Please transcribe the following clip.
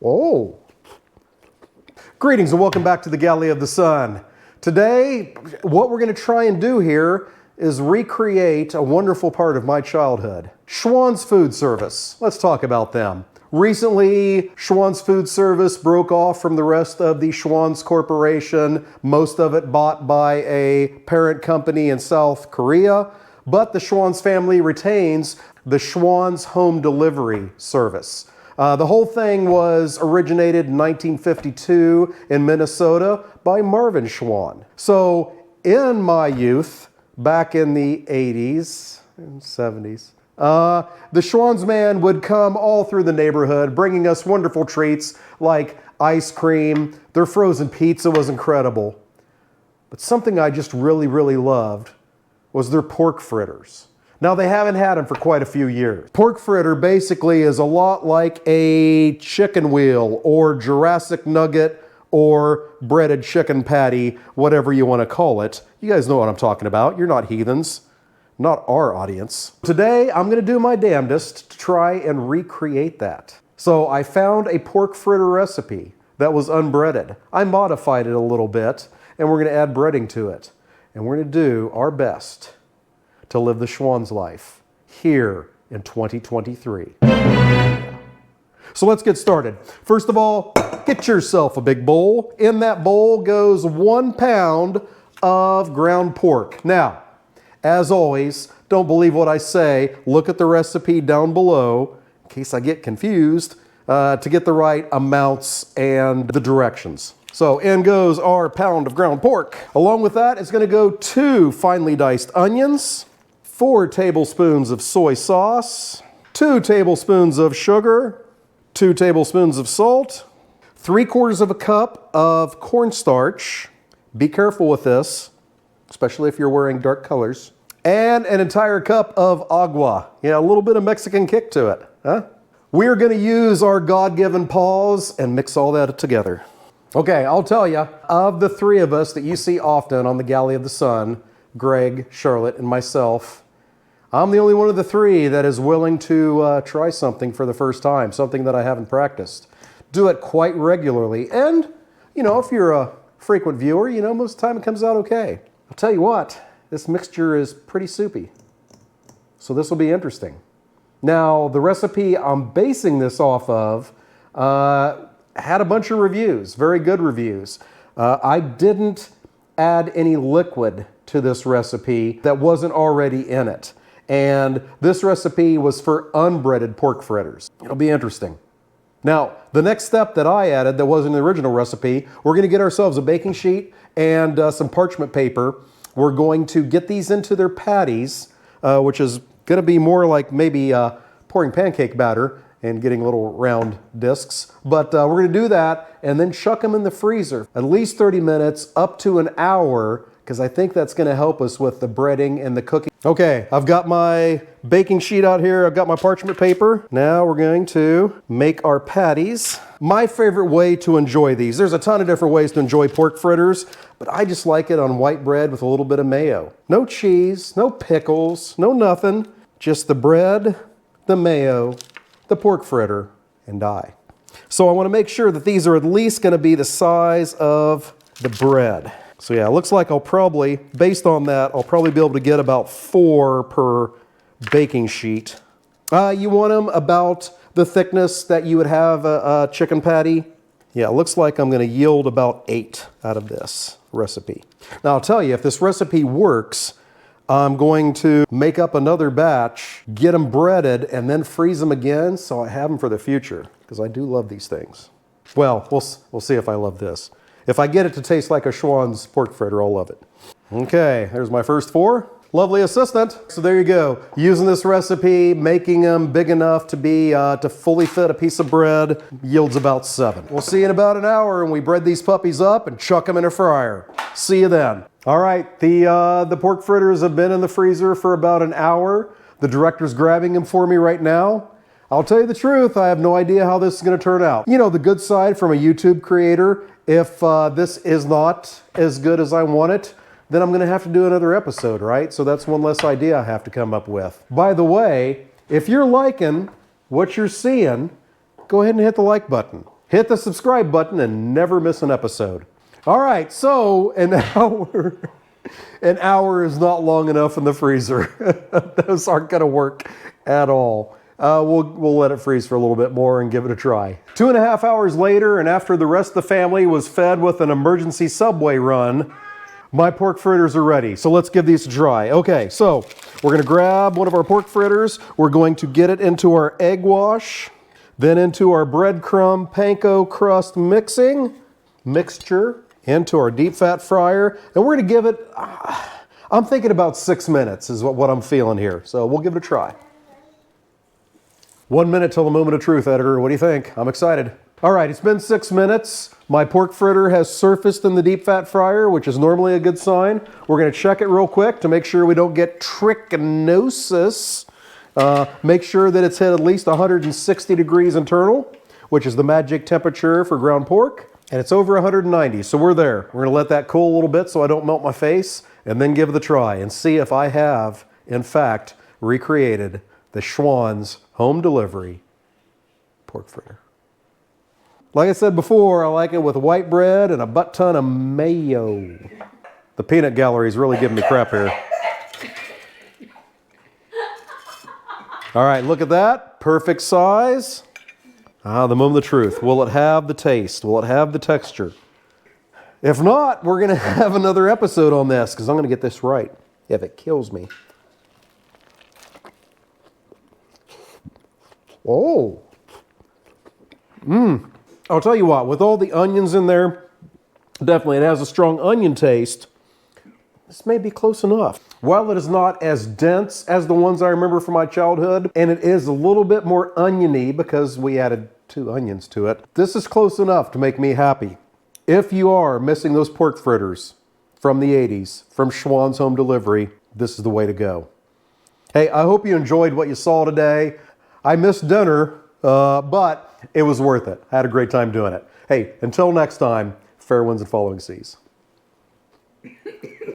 Oh. Greetings and welcome back to the Galley of the Sun. Today, what we're going to try and do here is recreate a wonderful part of my childhood. Schwan's Food Service. Let's talk about them. Recently, Schwan's Food Service broke off from the rest of the Schwan's Corporation, most of it bought by a parent company in South Korea, but the Schwan's family retains the Schwan's Home Delivery Service. The whole thing was originated in 1952 in Minnesota by Marvin Schwan. So in my youth, back in the 80s and 70s, the Schwan's Man would come all through the neighborhood, bringing us wonderful treats like ice cream. Their frozen pizza was incredible. But something I just really, really loved was their pork fritters. Now, they haven't had them for quite a few years. Pork fritter basically is a lot like a chicken wheel or Jurassic nugget or breaded chicken patty, whatever you want to call it. You guys know what I'm talking about. You're not heathens. Not our audience. Today, I'm going to do my damnedest to try and recreate that. So I found a pork fritter recipe that was unbreaded. I modified it a little bit, and we're going to add breading to it. And we're going to do our best to live the Schwan's life here in 2023. So let's get started. First of all, get yourself a big bowl. In that bowl goes 1 pound of ground pork. Now, as always, don't believe what I say. Look at the recipe down below, in case I get confused, to get the right amounts and the directions. So in goes our pound of ground pork. Along with that is going to go 2 finely diced onions, 4 tablespoons of soy sauce, 2 tablespoons of sugar, 2 tablespoons of salt, 3/4 of a cup of cornstarch. Be careful with this, especially if you're wearing dark colors. And an entire cup of agua. Yeah, a little bit of Mexican kick to it, huh? We're gonna use our God-given paws and mix all that together. Okay, I'll tell you, of the 3 of us that you see often on the Galley of the Sun, Greg, Charlotte, and myself, I'm the only one of the 3 that is willing to try something for the first time, something that I haven't practiced. Do it quite regularly. And, you know, if you're a frequent viewer, you know, most of the time it comes out okay. I'll tell you what, this mixture is pretty soupy. So this will be interesting. Now, the recipe I'm basing this off of had a bunch of reviews, very good reviews. I didn't add any liquid to this recipe that wasn't already in it. And this recipe was for unbreaded pork fritters. It'll be interesting. Now, the next step that I added that wasn't in the original recipe, we're gonna get ourselves a baking sheet and some parchment paper. We're going to get these into their patties, which is gonna be more like maybe pouring pancake batter and getting little round discs. But we're gonna do that and then chuck them in the freezer. At least 30 minutes, up to an hour, because I think that's gonna help us with the breading and the cooking. Okay, I've got my baking sheet out here. I've got my parchment paper. Now we're going to make our patties. My favorite way to enjoy these, there's a ton of different ways to enjoy pork fritters, but I just like it on white bread with a little bit of mayo. No cheese, no pickles, no nothing. Just the bread, the mayo, the pork fritter, and I. So I want to make sure that these are at least going to be the size of the bread. So yeah, it looks like I'll probably, based on that, I'll probably be able to get about 4 per baking sheet. You want them about the thickness that you would have a chicken patty. Yeah, it looks like I'm going to yield about 8 out of this recipe. Now I'll tell you, if this recipe works, I'm going to make up another batch, get them breaded, and then freeze them again so I have them for the future, because I do love these things. Well, we'll see if I love this. If I get it to taste like a Schwan's pork fritter, I'll love it. Okay, there's my first 4. Lovely assistant. So there you go. Using this recipe, making them big enough to be to fully fit a piece of bread, yields about 7. We'll see you in about an hour when we bread these puppies up and chuck them in a fryer. See you then. All right, the pork fritters have been in the freezer for about an hour. The director's grabbing them for me right now. I'll tell you the truth, I have no idea how this is going to turn out. You know, the good side from a YouTube creator, if this is not as good as I want it, then I'm going to have to do another episode, right? So that's one less idea I have to come up with. By the way, if you're liking what you're seeing, go ahead and hit the like button. hit the subscribe button and never miss an episode. All right, so an hour is not long enough in the freezer. Those aren't going to work at all. We'll let it freeze for a little bit more and give it a try. 2.5 hours later, and after the rest of the family was fed with an emergency Subway run, my pork fritters are ready. So let's give these a try. Okay, so we're going to grab one of our pork fritters. We're going to get it into our egg wash, then into our breadcrumb panko crust mixture, into our deep fat fryer, and we're going to give it, I'm thinking about 6 minutes is what I'm feeling here. So we'll give it a try. 1 minute till the moment of truth, editor. What do you think? I'm excited. All right, it's been 6 minutes. My pork fritter has surfaced in the deep fat fryer, which is normally a good sign. We're going to check it real quick to make sure we don't get trichinosis. Make sure that it's hit at least 160 degrees internal, which is the magic temperature for ground pork. And it's over 190, so we're there. We're going to let that cool a little bit so I don't melt my face, and then give it a try and see if I have, in fact, recreated the Schwan's home delivery pork fritter. Like I said before, I like it with white bread and a butt ton of mayo. The peanut gallery is really giving me crap here. All right, look at that. Perfect size. The moment of the truth. Will it have the taste? Will it have the texture? If not, we're going to have another episode on this because I'm going to get this right if it kills me. Oh. I'll tell you what, with all the onions in there, definitely it has a strong onion taste. This may be close enough. While it is not as dense as the ones I remember from my childhood, and it is a little bit more oniony because we added 2 onions to it, this is close enough to make me happy. If you are missing those pork fritters from the 80s, from Schwan's Home Delivery, this is the way to go. Hey, I hope you enjoyed what you saw today. I missed dinner, but it was worth it. I had a great time doing it. Hey, until next time, fair winds and following seas.